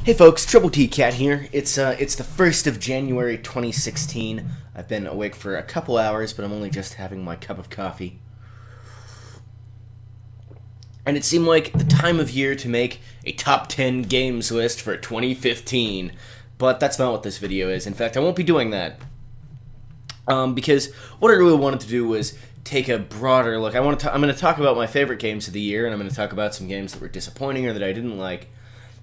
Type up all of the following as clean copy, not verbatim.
Hey folks, Triple T Cat here. It's the 1st of January 2016. I've been awake for a couple hours, but I'm only just having my cup of coffee. And it seemed like the time of year to make a top 10 games list for 2015. But that's not what this video is. In fact, I won't be doing that. Because what I really wanted to do was take a broader look. I'm going to talk about my favorite games of the year, and I'm going to talk about some games that were disappointing or that I didn't like.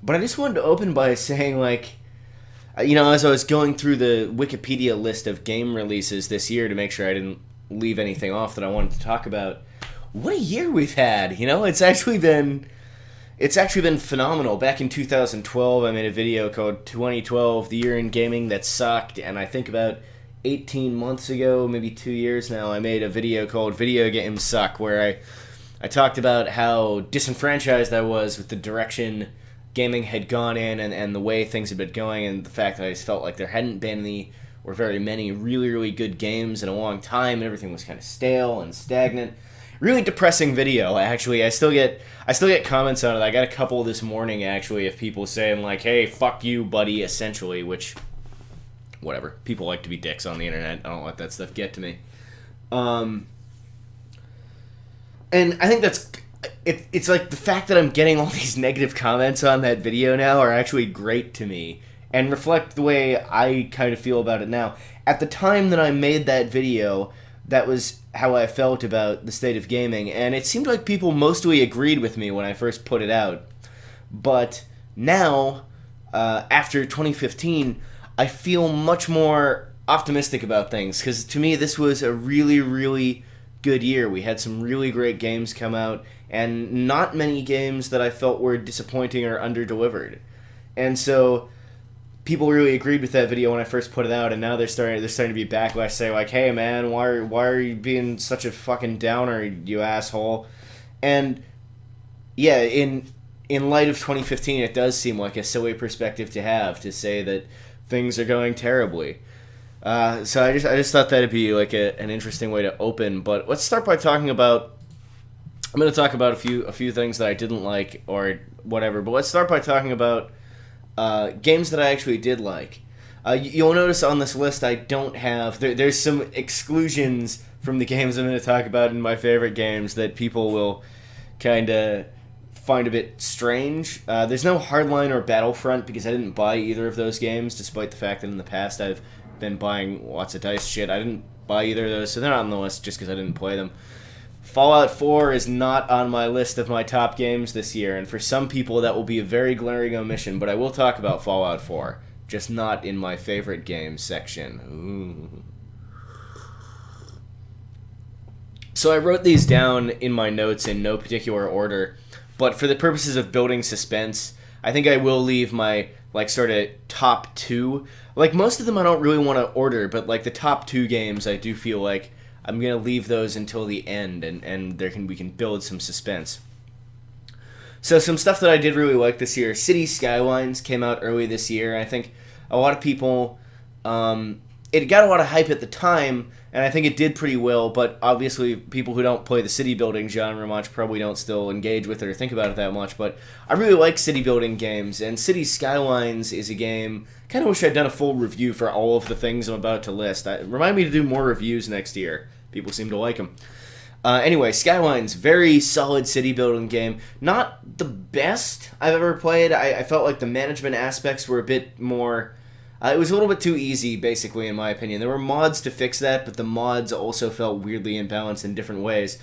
But I just wanted to open by saying, as I was going through the Wikipedia list of game releases this year to make sure I didn't leave anything off that I wanted to talk about, what a year we've had. It's actually been phenomenal. Back in 2012, I made a video called 2012, the year in gaming that sucked, and I think about 18 months ago, maybe 2 years now, I made a video called Video Games Suck, where I talked about how disenfranchised I was with the direction gaming had gone in and the way things had been going, and the fact that I just felt like there hadn't been any or very many really, really good games in a long time, and everything was kind of stale and stagnant. Really depressing video, actually. I still get comments on it. I got a couple this morning, actually, of people saying, like, hey, fuck you, buddy, essentially, which, whatever. People like to be dicks on the internet. I don't let that stuff get to me. And I think it's like the fact that I'm getting all these negative comments on that video now are actually great to me and reflect the way I kind of feel about it now. At the time that I made that video, that was how I felt about the state of gaming, and it seemed like people mostly agreed with me when I first put it out. But now, after 2015, I feel much more optimistic about things, because to me this was a really, really good year. We had some really great games come out, and not many games that I felt were disappointing or under-delivered. And so people really agreed with that video when I first put it out, and now there's starting to be backlash saying, like, hey man, why are you being such a fucking downer, you asshole? And yeah, in light of 2015, it does seem like a silly perspective to have, to say that things are going terribly. So I just thought that'd be like an interesting way to open. But let's start by talking about. I'm going to talk about a few things that I didn't like or whatever. But let's start by talking about games that I actually did like. You'll notice on this list I don't have. There's some exclusions from the games I'm going to talk about in my favorite games that people will kind of find a bit strange. There's no Hardline or Battlefront because I didn't buy either of those games, despite the fact that in the past I've been buying lots of DICE shit. I didn't buy either of those, so they're not on the list just because I didn't play them. Fallout 4 is not on my list of my top games this year, and for some people that will be a very glaring omission, but I will talk about Fallout 4, just not in my favorite games section. Ooh. So I wrote these down in my notes in no particular order, but for the purposes of building suspense, I think I will leave my sort of top two. Like, most of them I don't really want to order, but like the top two games I do feel like I'm going to leave those until the end, and we can build some suspense. So some stuff that I did really like this year. Cities Skylines came out early this year. I think a lot of people, it got a lot of hype at the time, and I think it did pretty well, but obviously people who don't play the city building genre much probably don't still engage with it or think about it that much, but I really like city building games, and Cities Skylines is a game. Kind of wish I'd done a full review for all of the things I'm about to list. Remind me to do more reviews next year. People seem to like them. Anyway, Skylines, very solid city building game. Not the best I've ever played. I felt like the management aspects were a bit more. It was a little bit too easy, basically, in my opinion. There were mods to fix that, but the mods also felt weirdly imbalanced in different ways.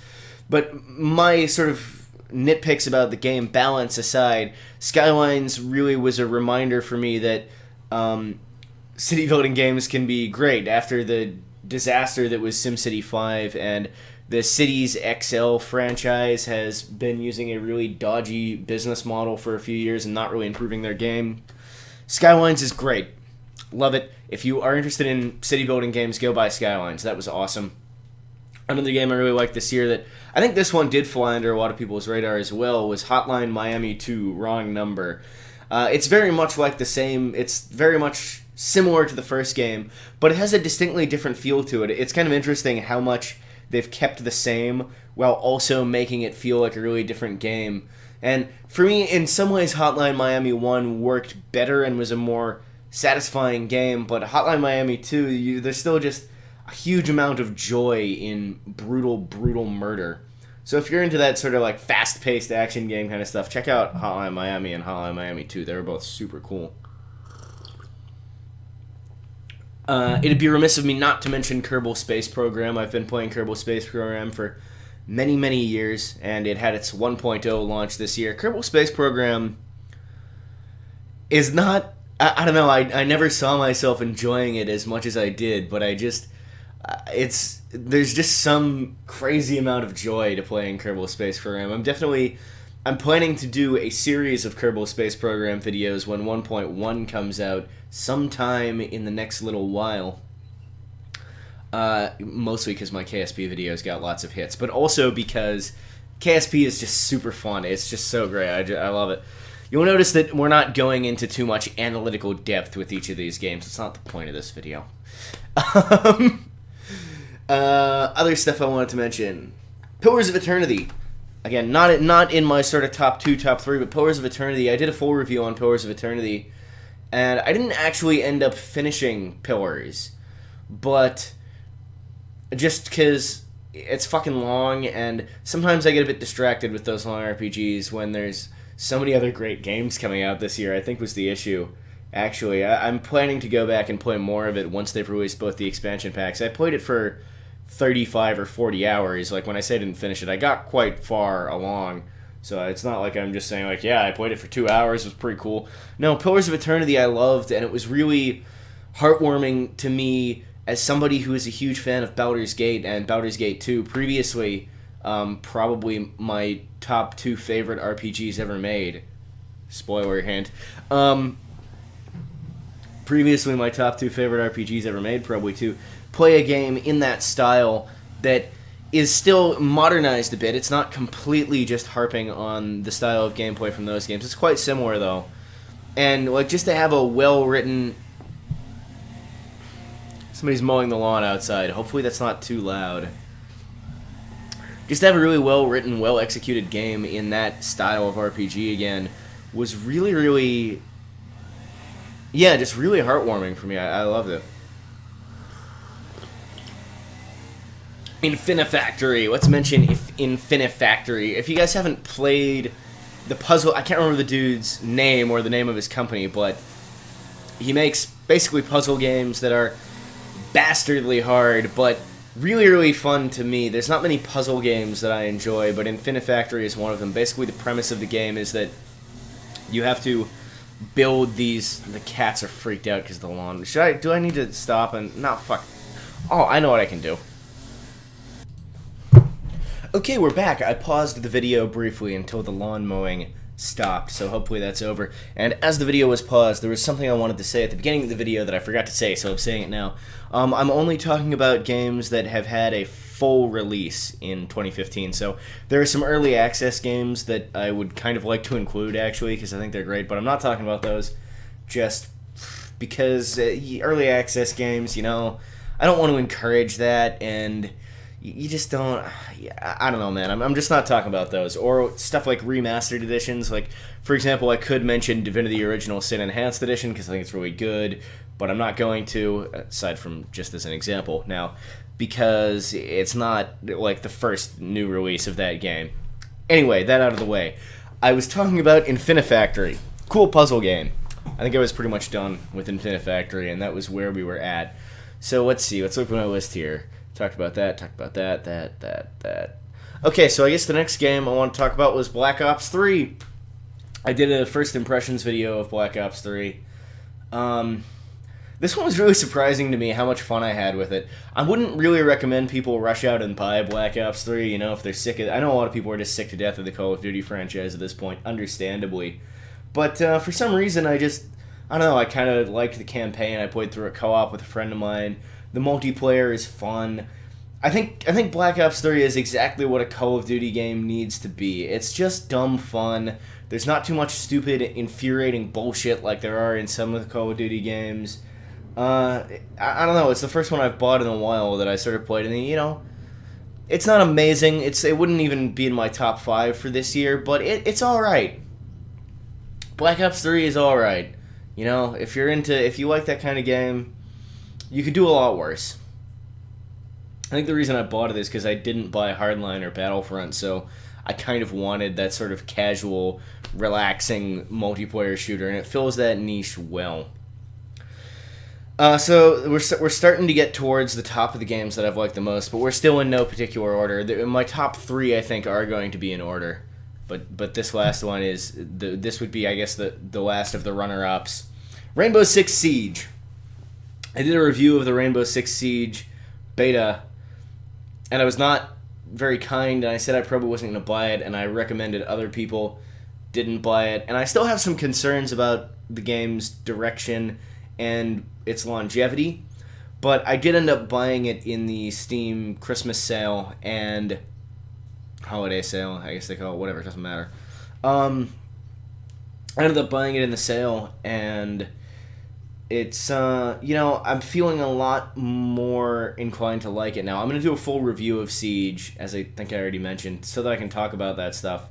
But my sort of nitpicks about the game, balance aside, Skylines really was a reminder for me that city building games can be great. After the disaster that was SimCity 5, and the Cities XL franchise has been using a really dodgy business model for a few years and not really improving their game, Skylines is great. Love it. If you are interested in city building games, go buy Skylines. That was awesome. Another game I really liked this year that I think this one did fly under a lot of people's radar as well was Hotline Miami 2, Wrong Number. It's very much like the same. It's very much similar to the first game, but it has a distinctly different feel to it. It's kind of interesting how much they've kept the same while also making it feel like a really different game. And for me, in some ways, Hotline Miami 1 worked better and was a more satisfying game, but Hotline Miami 2, there's still just a huge amount of joy in brutal, brutal murder. So if you're into that sort of like fast-paced action game kind of stuff, check out Hotline Miami and Hotline Miami 2. They were both super cool. It'd be remiss of me not to mention Kerbal Space Program. I've been playing Kerbal Space Program for many, many years, and it had its 1.0 launch this year. Kerbal Space Program is not... I don't know, I never saw myself enjoying it as much as I did, but I just... there's just some crazy amount of joy to playing Kerbal Space Program. I'm planning to do a series of Kerbal Space Program videos when 1.1 comes out sometime in the next little while. Mostly because my KSP videos got lots of hits, but also because KSP is just super fun. It's just so great. I love it. You'll notice that we're not going into too much analytical depth with each of these games. It's not the point of this video. Other stuff I wanted to mention. Pillars of Eternity. Again, not in my sort of top 2, top 3, but Pillars of Eternity. I did a full review on Pillars of Eternity, and I didn't actually end up finishing Pillars, but just because it's fucking long, and sometimes I get a bit distracted with those long RPGs when there's so many other great games coming out this year, I think was the issue. Actually, I'm planning to go back and play more of it once they've released both the expansion packs. I played it for 35 or 40 hours. Like, when I say I didn't finish it, I got quite far along. So it's not like I'm just saying, like, yeah, I played it for 2 hours, it was pretty cool. No, Pillars of Eternity I loved, and it was really heartwarming to me as somebody who is a huge fan of Baldur's Gate and Baldur's Gate 2. Previously, probably my top 2 favorite RPGs ever made. Spoiler hint. Previously, my top 2 favorite RPGs ever made, probably to play a game in that style that is still modernized a bit. It's not completely just harping on the style of gameplay from those games. It's quite similar, though. And, like, just to have a well-written... Somebody's mowing the lawn outside. Hopefully that's not too loud. Just to have a really well-written, well-executed game in that style of RPG again was really, really... Yeah, just really heartwarming for me. I loved it. Infinifactory. Let's mention Infinifactory. If you guys haven't played the puzzle... I can't remember the dude's name or the name of his company, but he makes basically puzzle games that are bastardly hard, but really, really fun to me. There's not many puzzle games that I enjoy, but Infinifactory is one of them. Basically, the premise of the game is that you have to build these... The cats are freaked out because of the lawn. Do I need to stop and... No, fuck. Oh, I know what I can do. Okay, we're back. I paused the video briefly until the lawn mowing stopped, so hopefully that's over. And as the video was paused, there was something I wanted to say at the beginning of the video that I forgot to say, so I'm saying it now. I'm only talking about games that have had a full release in 2015, so there are some early access games that I would kind of like to include, actually, because I think they're great, but I'm not talking about those just because early access games, you know, I don't want to encourage that, and... You just don't... I don't know, man. I'm just not talking about those. Or stuff like remastered editions. Like, for example, I could mention Divinity Original Sin Enhanced Edition, because I think it's really good, but I'm not going to, aside from just as an example now, because it's not, like, the first new release of that game. Anyway, that out of the way. I was talking about Infinifactory. Cool puzzle game. I think I was pretty much done with Infinifactory, and that was where we were at. So let's see. Let's look at my list here. Talked about that, that. Okay, so I guess the next game I want to talk about was Black Ops 3. I did a first impressions video of Black Ops 3. This one was really surprising to me how much fun I had with it. I wouldn't really recommend people rush out and buy Black Ops 3, you know, if they're sick of... I know a lot of people are just sick to death of the Call of Duty franchise at this point, understandably. But for some reason, I don't know, I kind of liked the campaign. I played through a co-op with a friend of mine. The multiplayer is fun. I think Black Ops 3 is exactly what a Call of Duty game needs to be. It's just dumb fun. There's not too much stupid, infuriating bullshit like there are in some of the Call of Duty games. I don't know, it's the first one I've bought in a while that I sort of played, and you know, It's not amazing. It wouldn't even be in my top 5 for this year, but it's all right. Black Ops 3 is all right. You know, if you like that kind of game, you could do a lot worse. I think the reason I bought it is because I didn't buy Hardline or Battlefront, so I kind of wanted that sort of casual, relaxing multiplayer shooter, and it fills that niche well. So we're starting to get towards the top of the games that I've liked the most, but we're still in no particular order. My top 3, I think, are going to be in order, but this last one is this would be, I guess, the last of the runner-ups. Rainbow Six Siege. I did a review of the Rainbow Six Siege beta, and I was not very kind, and I said I probably wasn't going to buy it, and I recommended other people didn't buy it, and I still have some concerns about the game's direction and its longevity, but I did end up buying it in the Steam Christmas sale and holiday sale, I guess they call it, whatever, it doesn't matter. I ended up buying it in the sale, and it's, I'm feeling a lot more inclined to like it now. I'm going to do a full review of Siege, as I think I already mentioned, so that I can talk about that stuff.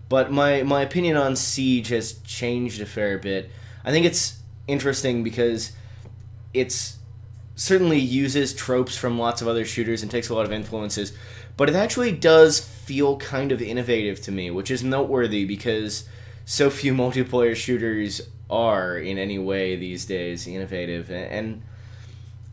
But my opinion on Siege has changed a fair bit. I think it's interesting because it's certainly uses tropes from lots of other shooters and takes a lot of influences, but it actually does feel kind of innovative to me, which is noteworthy because so few multiplayer shooters are in any way these days innovative. And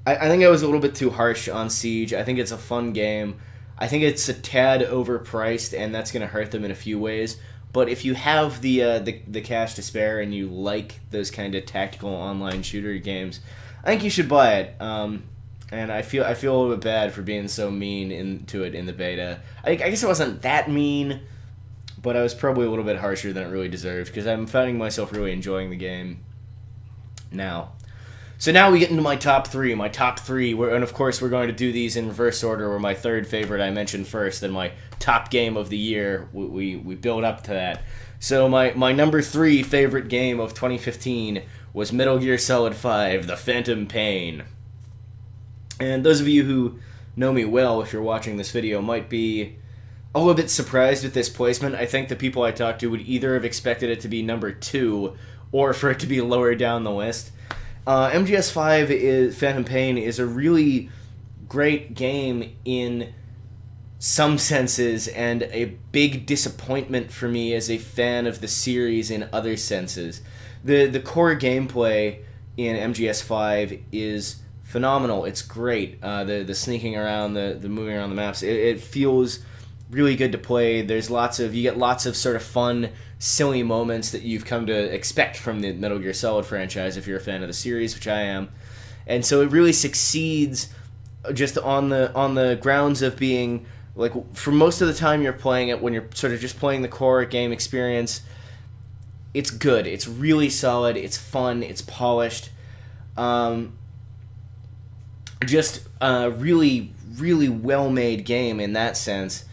I think I was a little bit too harsh on Siege. I think it's a fun game. I think it's a tad overpriced, and that's going to hurt them in a few ways. But if you have the cash to spare and you like those kind of tactical online shooter games, I think you should buy it. And I feel a little bit bad for being so mean to it in the beta. I guess I wasn't that mean, but I was probably a little bit harsher than it really deserved because I'm finding myself really enjoying the game now. So now we get into my top 3. My top 3, and of course we're going to do these in reverse order, where my third favorite I mentioned first, then my top game of the year, we build up to that. So my number 3 favorite game of 2015 was Metal Gear Solid 5, The Phantom Pain. And those of you who know me well, if you're watching this video, might be a little bit surprised with this placement. I think the people I talked to would either have expected it to be number 2 or for it to be lower down the list. MGS5 Phantom Pain is a really great game in some senses and a big disappointment for me as a fan of the series in other senses. The core gameplay in MGS5 is phenomenal. It's great. The sneaking around, the moving around the maps, it feels really good to play. You get lots of sort of fun, silly moments that you've come to expect from the Metal Gear Solid franchise if you're a fan of the series, which I am. And so it really succeeds just on the grounds of being, like, for most of the time you're playing it, when you're sort of just playing the core game experience, it's good. It's really solid. It's fun. It's polished. Just a really, really well-made game in that sense.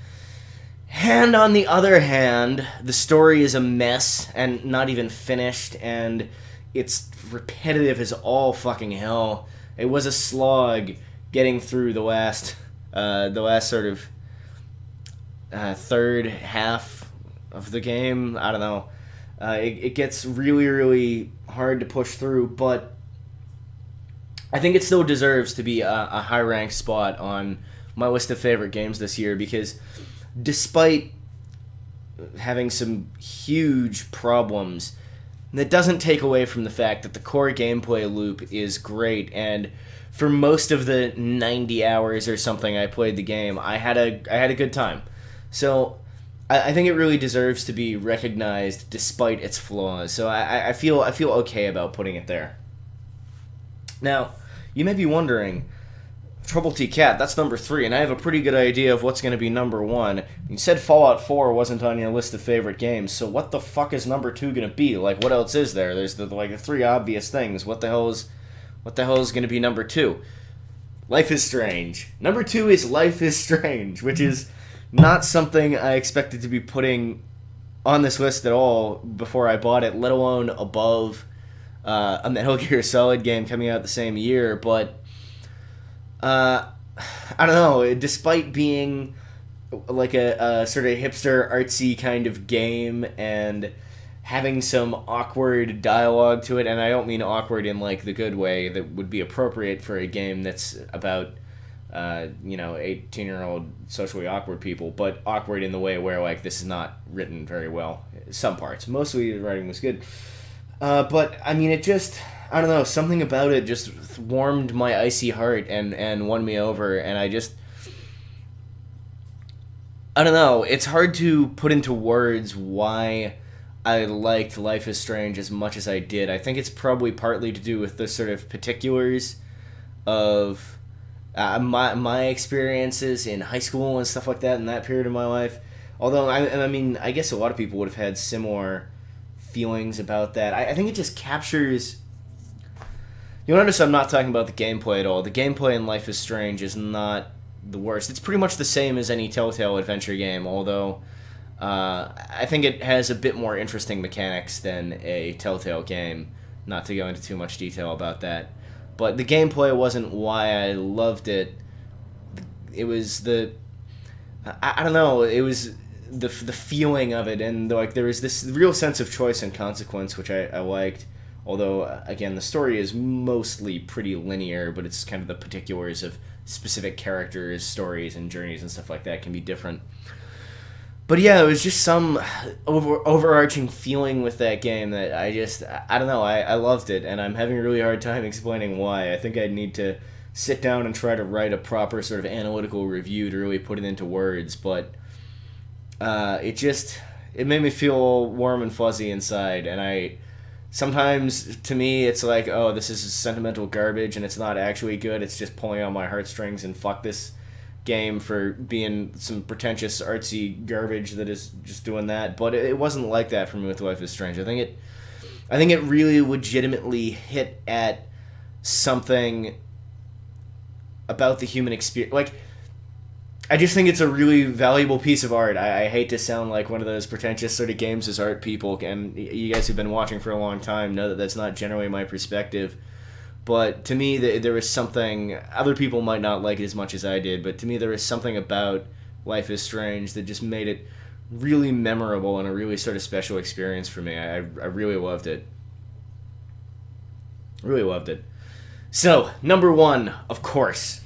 And on the other hand, the story is a mess and not even finished, and it's repetitive as all fucking hell. It was a slog getting through the last sort of third half of the game. I don't know. It gets really, really hard to push through, but I think it still deserves to be a high-ranked spot on my list of favorite games this year, because despite having some huge problems, that doesn't take away from the fact that the core gameplay loop is great, and for most of the 90 hours or something I played the game, I had a good time. So I think it really deserves to be recognized despite its flaws. So I feel okay about putting it there. Now, you may be wondering, Trouble T Cat, that's number 3, and I have a pretty good idea of what's going to be number 1. You said Fallout 4 wasn't on your list of favorite games, so what the fuck is number 2 going to be? Like, what else is there? There's the 3 obvious things. What the hell is going to be number 2? Life is Strange. Number 2 is Life is Strange, which is not something I expected to be putting on this list at all before I bought it, let alone above a Metal Gear Solid game coming out the same year, but I don't know, despite being like a sort of hipster artsy kind of game, and having some awkward dialogue to it. And I don't mean awkward in like the good way that would be appropriate for a game that's about 18-year-old socially awkward people, but awkward in the way where like this is not written very well. Some parts, mostly the writing was good, but I mean it just, I don't know, something about it just warmed my icy heart and won me over, and I don't know, it's hard to put into words why I liked Life is Strange as much as I did. I think it's probably partly to do with the sort of particulars of my experiences in high school and stuff like that in that period of my life. Although, I mean, I guess a lot of people would have had similar feelings about that. I think it just captures... You'll notice I'm not talking about the gameplay at all. The gameplay in Life is Strange is not the worst. It's pretty much the same as any Telltale adventure game, although I think it has a bit more interesting mechanics than a Telltale game. Not to go into too much detail about that. But the gameplay wasn't why I loved it. It was I don't know, it was the feeling of it, and like there was this real sense of choice and consequence, which I liked. Although, again, the story is mostly pretty linear, but it's kind of the particulars of specific characters, stories, and journeys and stuff like that can be different. But yeah, it was just some overarching feeling with that game that I don't know, I loved it, and I'm having a really hard time explaining why. I think I'd need to sit down and try to write a proper sort of analytical review to really put it into words, but it made me feel warm and fuzzy inside, and sometimes, to me, it's like, oh, this is sentimental garbage, and it's not actually good, it's just pulling on my heartstrings, and fuck this game for being some pretentious artsy garbage that is just doing that. But it wasn't like that for me with Life is Strange. I think it really legitimately hit at something about the human experience. Like, I just think it's a really valuable piece of art. I hate to sound like one of those pretentious sort of games as art people, and you guys who've been watching for a long time know that that's not generally my perspective. But to me, there was something... Other people might not like it as much as I did, but to me there was something about Life is Strange that just made it really memorable and a really sort of special experience for me. I really loved it. Really loved it. So, number one, of course.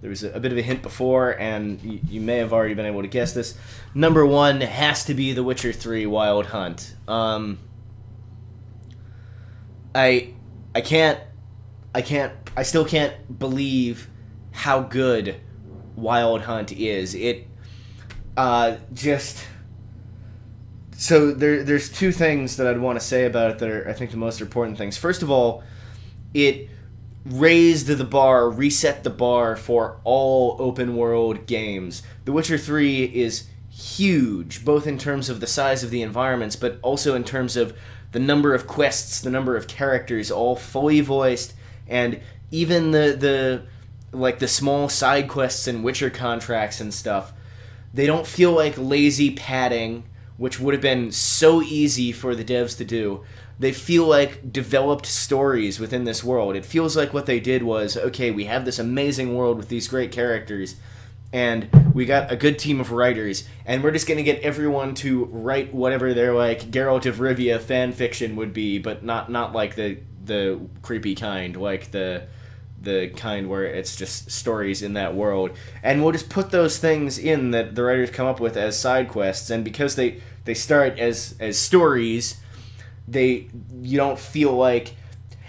There was a bit of a hint before, and you may have already been able to guess this. Number one has to be The Witcher 3 Wild Hunt. I still can't believe how good Wild Hunt is. So there's two things that I'd want to say about it that are, I think, the most important things. First of all, it raised the bar, reset the bar for all open world games. The Witcher 3 is huge, both in terms of the size of the environments, but also in terms of the number of quests, the number of characters, all fully voiced, and even the small side quests and Witcher contracts and stuff, they don't feel like lazy padding, which would have been so easy for the devs to do. They feel like developed stories within this world. It feels like what they did was, okay, we have this amazing world with these great characters, and we got a good team of writers, and we're just going to get everyone to write whatever their, like, Geralt of Rivia fan fiction would be, but not like the creepy kind, like the kind where it's just stories in that world. And we'll just put those things in that the writers come up with as side quests, and because they start as stories, you don't feel like...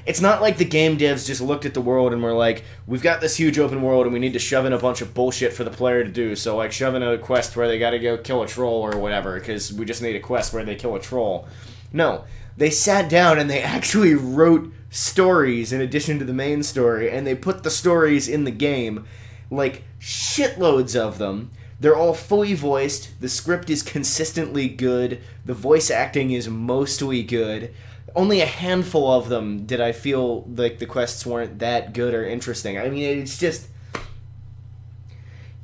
It's not like the game devs just looked at the world and were like, we've got this huge open world and we need to shove in a bunch of bullshit for the player to do, so like shove in a quest where they gotta go kill a troll or whatever, because we just need a quest where they kill a troll. No, they sat down and they actually wrote stories in addition to the main story, and they put the stories in the game, like shitloads of them. They're all fully voiced, the script is consistently good, the voice acting is mostly good. Only a handful of them did I feel like the quests weren't that good or interesting. I mean, it's just...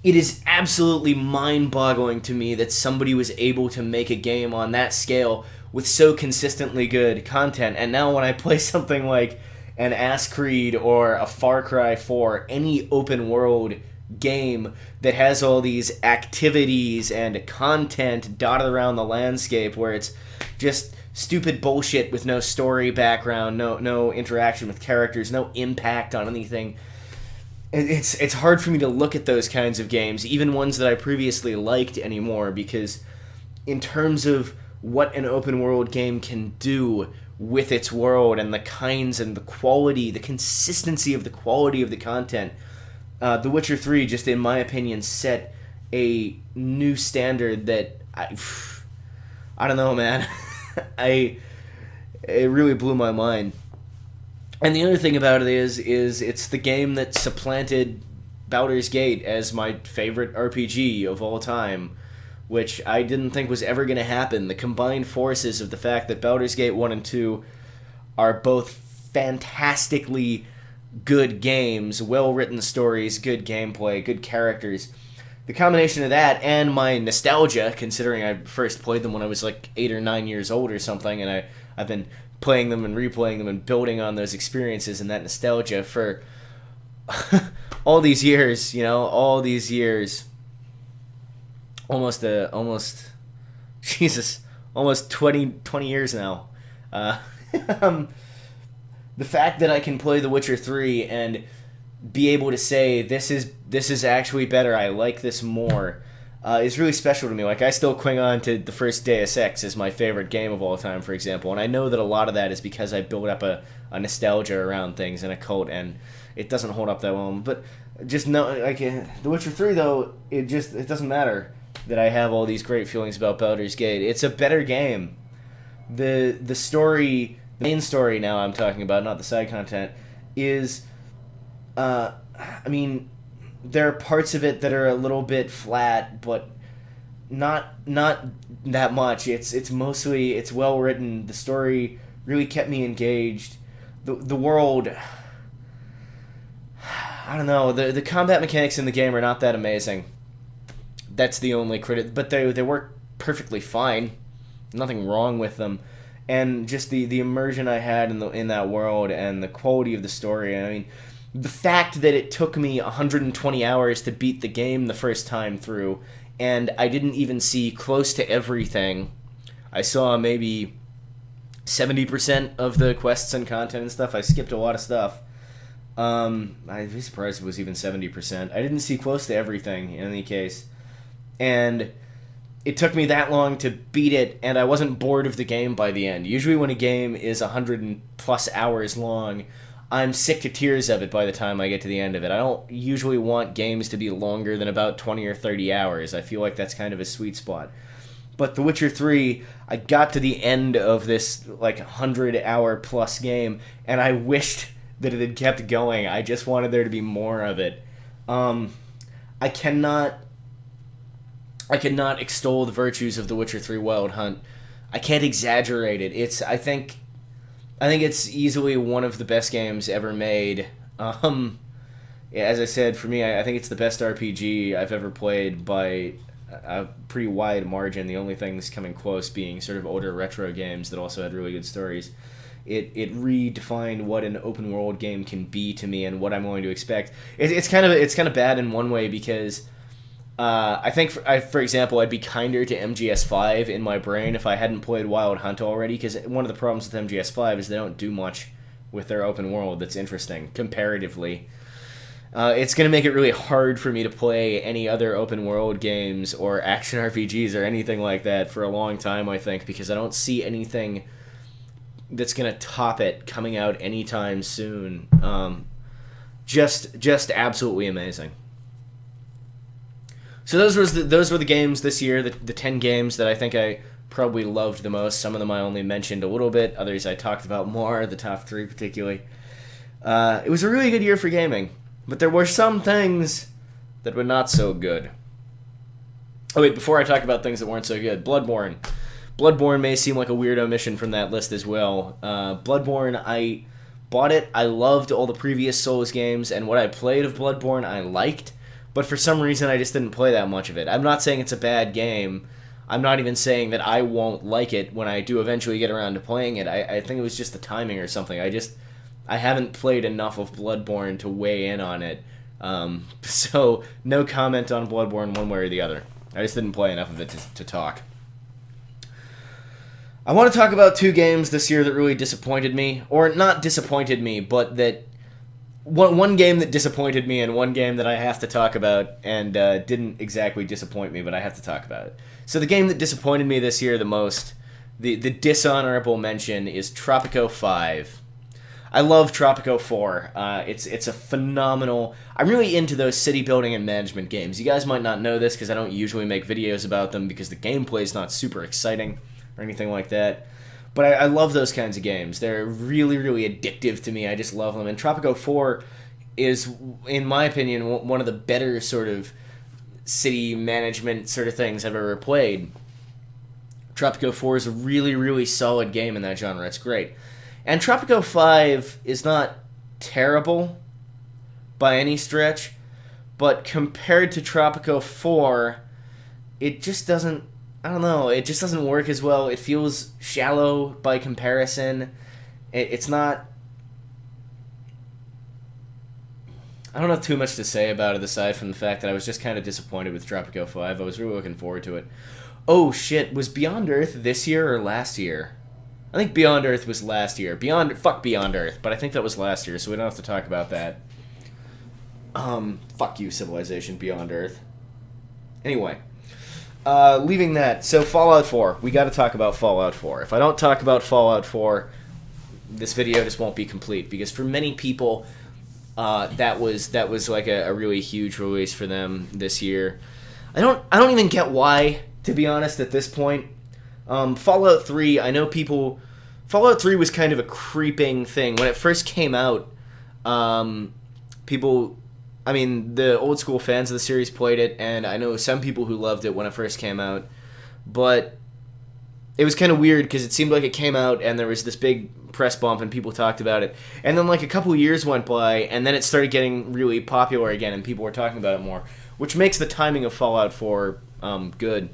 It is absolutely mind-boggling to me that somebody was able to make a game on that scale with so consistently good content. And now when I play something like an Ass Creed or a Far Cry 4, any open-world game that has all these activities and content dotted around the landscape where it's just stupid bullshit with no story background, no interaction with characters, no impact on anything. It's hard for me to look at those kinds of games, even ones that I previously liked, anymore, because in terms of what an open world game can do with its world and the kinds and the quality, the consistency of the quality of the content, The Witcher 3 just, in my opinion, set a new standard that I don't know, man. It really blew my mind. And the other thing about it is it's the game that supplanted Baldur's Gate as my favorite RPG of all time, which I didn't think was ever going to happen. The combined forces of the fact that Baldur's Gate 1 and 2 are both fantastically good games, well-written stories, good gameplay, good characters. The combination of that and my nostalgia, considering I first played them when I was like 8 or 9 years old or something, and I've been playing them and replaying them and building on those experiences and that nostalgia for all these years, all these years. Almost 20 years now. The fact that I can play The Witcher 3 and be able to say this is actually better, I like this more, is really special to me. Like, I still cling on to the first Deus Ex as my favorite game of all time, for example, and I know that a lot of that is because I built up a nostalgia around things and a cult, and it doesn't hold up that well. But just know, like, The Witcher 3, though, it doesn't matter that I have all these great feelings about Baldur's Gate. It's a better game. The story, the main story now I'm talking about, not the side content, is, there are parts of it that are a little bit flat, but not that much. It's mostly, it's well written. The story really kept me engaged. The world, I don't know, the combat mechanics in the game are not that amazing. That's the only critic, but they work perfectly fine. Nothing wrong with them. And just the immersion I had in that world and the quality of the story. I mean, the fact that it took me 120 hours to beat the game the first time through, and I didn't even see close to everything. I saw maybe 70% of the quests and content and stuff. I skipped a lot of stuff. I'd be surprised if it was even 70%. I didn't see close to everything in any case. And it took me that long to beat it, and I wasn't bored of the game by the end. Usually when a game is 100+ hours long, I'm sick to tears of it by the time I get to the end of it. I don't usually want games to be longer than about 20 or 30 hours. I feel like that's kind of a sweet spot. But The Witcher 3, I got to the end of this 100-hour+ game, and I wished that it had kept going. I just wanted there to be more of it. I cannot extol the virtues of The Witcher 3 Wild Hunt. I can't exaggerate it. I think it's easily one of the best games ever made. As I said, for me, I think it's the best RPG I've ever played by a pretty wide margin. The only things coming close being sort of older retro games that also had really good stories. It redefined what an open world game can be to me and what I'm going to expect. It's kind of bad in one way because I think, for example, I'd be kinder to MGS5 in my brain if I hadn't played Wild Hunt already, because one of the problems with MGS5 is they don't do much with their open world that's interesting, comparatively. It's going to make it really hard for me to play any other open world games or action RPGs or anything like that for a long time, I think, because I don't see anything that's going to top it coming out anytime soon. Just absolutely amazing. So those were the games this year, the 10 games that I think I probably loved the most. Some of them I only mentioned a little bit, others I talked about more, the top 3 particularly. It was a really good year for gaming, but there were some things that were not so good. Oh wait, before I talk about things that weren't so good, Bloodborne. Bloodborne may seem like a weird omission from that list as well. Bloodborne, I bought it, I loved all the previous Souls games, and what I played of Bloodborne I liked. But for some reason, I just didn't play that much of it. I'm not saying it's a bad game. I'm not even saying that I won't like it when I do eventually get around to playing it. I think it was just the timing or something. I haven't played enough of Bloodborne to weigh in on it So no comment on Bloodborne one way or the other. I just didn't play enough of it to talk. I want to talk about two games this year that really disappointed me. Or not disappointed me, but that... One game that disappointed me and one game that I have to talk about and didn't exactly disappoint me, but I have to talk about it. So the game that disappointed me this year the most, the dishonorable mention, is Tropico 5. I love Tropico 4. It's a phenomenal... I'm really into those city building and management games. You guys might not know this because I don't usually make videos about them because the gameplay is not super exciting or anything like that. But I love those kinds of games. They're really, really addictive to me. I just love them. And Tropico 4 is, in my opinion, one of the better sort of city management sort of things I've ever played. Tropico 4 is a really, really solid game in that genre. It's great. And Tropico 5 is not terrible by any stretch, but compared to Tropico 4, it just doesn't... I don't know, it just doesn't work as well. It feels shallow by comparison. It's not... I don't have too much to say about it aside from the fact that I was just kind of disappointed with Tropico 5. I was really looking forward to it. Oh shit, was Beyond Earth this year or last year? I think Beyond Earth was last year. Fuck Beyond Earth, but I think that was last year, so we don't have to talk about that. Fuck you, Civilization Beyond Earth. Anyway. Leaving that, so Fallout 4. We gotta talk about Fallout 4. If I don't talk about Fallout 4, this video just won't be complete, because for many people, that was like a really huge release for them this year. I don't even get why, to be honest, at this point. Fallout 3, I know people... Fallout 3 was kind of a creeping thing. When it first came out, people... I mean, the old school fans of the series played it, and I know some people who loved it when it first came out, but it was kind of weird because it seemed like it came out and there was this big press bump and people talked about it, and then like a couple years went by and then it started getting really popular again and people were talking about it more, which makes the timing of Fallout 4 good.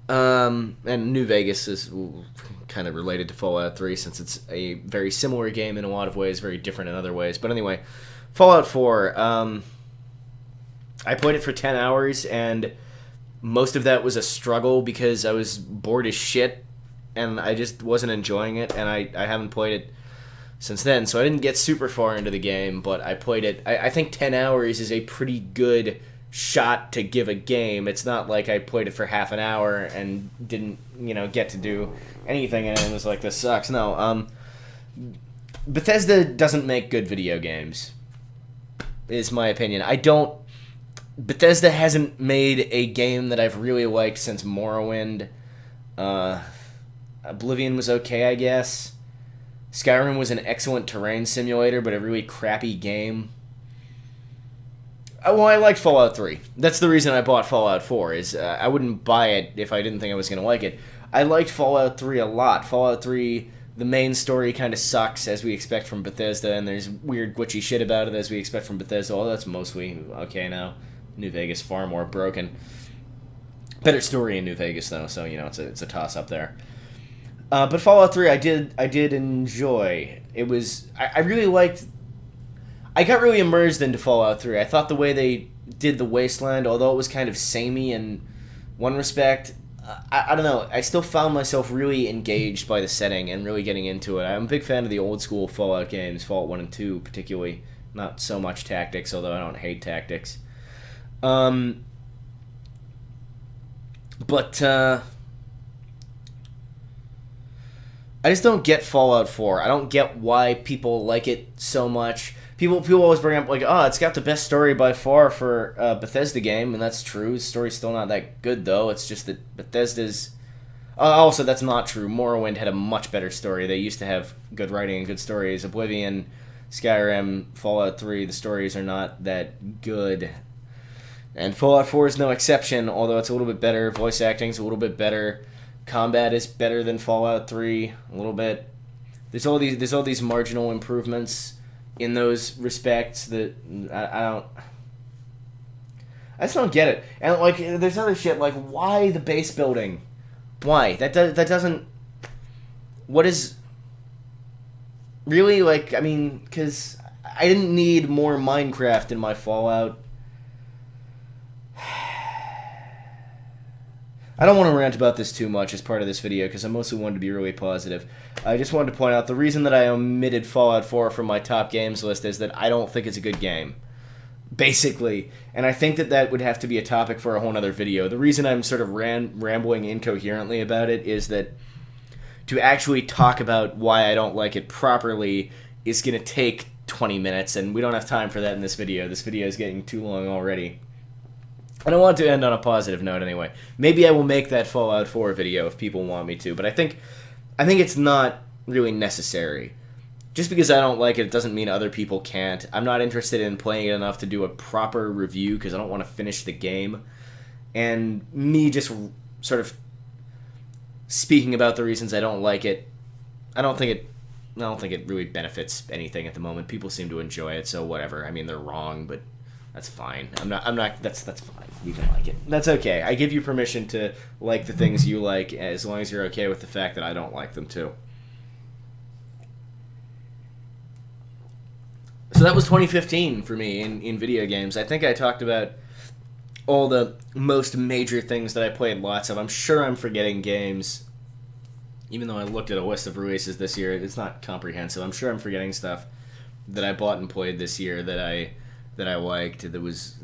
And New Vegas is kind of related to Fallout 3 since it's a very similar game in a lot of ways, very different in other ways, but anyway... Fallout 4, I played it for 10 hours, and most of that was a struggle because I was bored as shit, and I just wasn't enjoying it, and I haven't played it since then, so I didn't get super far into the game, but I played it. I think 10 hours is a pretty good shot to give a game. It's not like I played it for half an hour and didn't, get to do anything, and it was like, this sucks. No, Bethesda doesn't make good video games. Is my opinion. Bethesda hasn't made a game that I've really liked since Morrowind. Oblivion was okay, I guess. Skyrim was an excellent terrain simulator, but a really crappy game. Well, I liked Fallout 3. That's the reason I bought Fallout 4, is I wouldn't buy it if I didn't think I was going to like it. I liked Fallout 3 a lot. Fallout 3... The main story kind of sucks, as we expect from Bethesda, and there's weird glitchy shit about it, as we expect from Bethesda. Although that's mostly okay now. New Vegas, far more broken. Better story in New Vegas, though, so, it's a toss-up there. But Fallout 3, I did enjoy. It was... I really liked... I got really immersed into Fallout 3. I thought the way they did the Wasteland, although it was kind of samey in one respect... I don't know, I still found myself really engaged by the setting and really getting into it. I'm a big fan of the old school Fallout games, Fallout 1 and 2 particularly. Not so much tactics, although I don't hate tactics. But I just don't get Fallout 4. I don't get why people like it so much. People always bring up, like, it's got the best story by far for a Bethesda game, and that's true. The story's still not that good, though. It's just that Bethesda's... also, that's not true. Morrowind had a much better story. They used to have good writing and good stories. Oblivion, Skyrim, Fallout 3, the stories are not that good. And Fallout 4 is no exception, although it's a little bit better. Voice acting's a little bit better. Combat is better than Fallout 3, a little bit. There's all these marginal improvements in those respects that I just don't get it. And like, there's other shit like, why the base building? Why that doesn't? What is really, like? I mean, because I didn't need more Minecraft in my Fallout. I don't want to rant about this too much as part of this video because I mostly wanted to be really positive. I just wanted to point out the reason that I omitted Fallout 4 from my top games list is that I don't think it's a good game. Basically. And I think that that would have to be a topic for a whole other video. The reason I'm sort of rambling incoherently about it is that to actually talk about why I don't like it properly is going to take 20 minutes, and we don't have time for that in this video. This video is getting too long already. I don't want to end on a positive note anyway. Maybe I will make that Fallout 4 video if people want me to, but I think it's not really necessary. Just because I don't like it doesn't mean other people can't. I'm not interested in playing it enough to do a proper review because I don't want to finish the game. And me just sort of speaking about the reasons I don't like it, I don't think it really benefits anything at the moment. People seem to enjoy it, so whatever. I mean, they're wrong, but that's fine. That's fine. You can like it. That's okay. I give you permission to like the things you like as long as you're okay with the fact that I don't like them too. So that was 2015 for me in video games. I think I talked about all the most major things that I played lots of. I'm sure I'm forgetting games. Even though I looked at a list of releases this year, it's not comprehensive. I'm sure I'm forgetting stuff that I bought and played this year that I liked, that was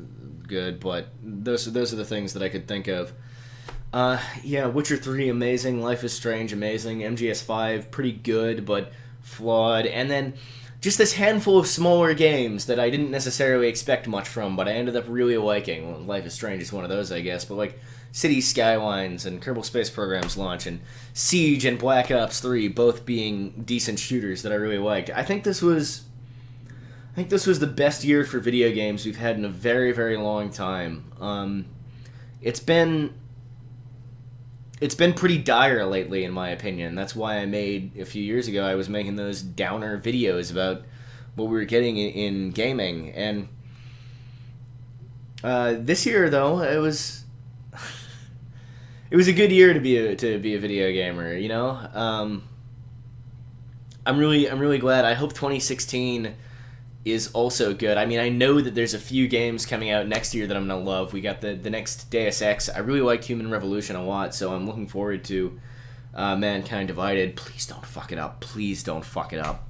good, but those are the things that I could think of. Yeah, Witcher 3, amazing. Life is Strange, amazing. MGS5, pretty good, but flawed. And then just this handful of smaller games that I didn't necessarily expect much from, but I ended up really liking. Well, Life is Strange is one of those, I guess, but like Cities Skylines and Kerbal Space Program's launch and Siege and Black Ops 3 both being decent shooters that I really liked. I think this was the best year for video games we've had in a very, very long time. It's been pretty dire lately, in my opinion. That's why I made, a few years ago, I was making those downer videos about what we were getting in gaming. And this year, though, it was a good year to be a video gamer. You know, I'm really glad. I hope 2016 is also good. I mean, I know that there's a few games coming out next year that I'm going to love. We got the next Deus Ex. I really liked Human Revolution a lot, so I'm looking forward to Mankind Divided. Please don't fuck it up. Please don't fuck it up.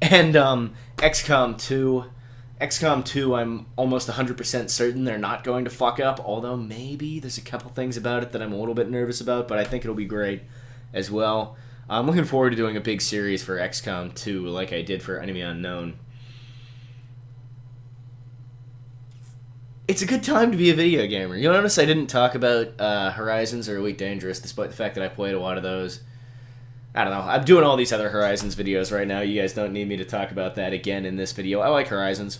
And XCOM 2. XCOM 2, I'm almost 100% certain they're not going to fuck up, although maybe there's a couple things about it that I'm a little bit nervous about, but I think it'll be great as well. I'm looking forward to doing a big series for XCOM 2 like I did for Enemy Unknown. It's a good time to be a video gamer. You'll notice I didn't talk about Horizons or Elite Dangerous, despite the fact that I played a lot of those. I don't know. I'm doing all these other Horizons videos right now. You guys don't need me to talk about that again in this video. I like Horizons,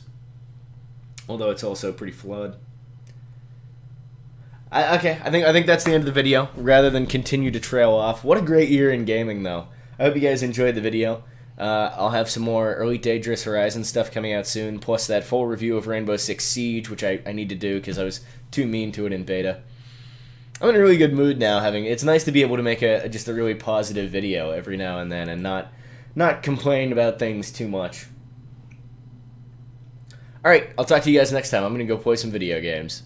although it's also pretty flawed. Okay, I think that's the end of the video, rather than continue to trail off. What a great year in gaming, though. I hope you guys enjoyed the video. I'll have some more Elite Dangerous Horizon stuff coming out soon, plus that full review of Rainbow Six Siege, which I need to do because I was too mean to it in beta. I'm in a really good mood now. It's nice to be able to make just a really positive video every now and then, and not complain about things too much. Alright, I'll talk to you guys next time. I'm going to go play some video games.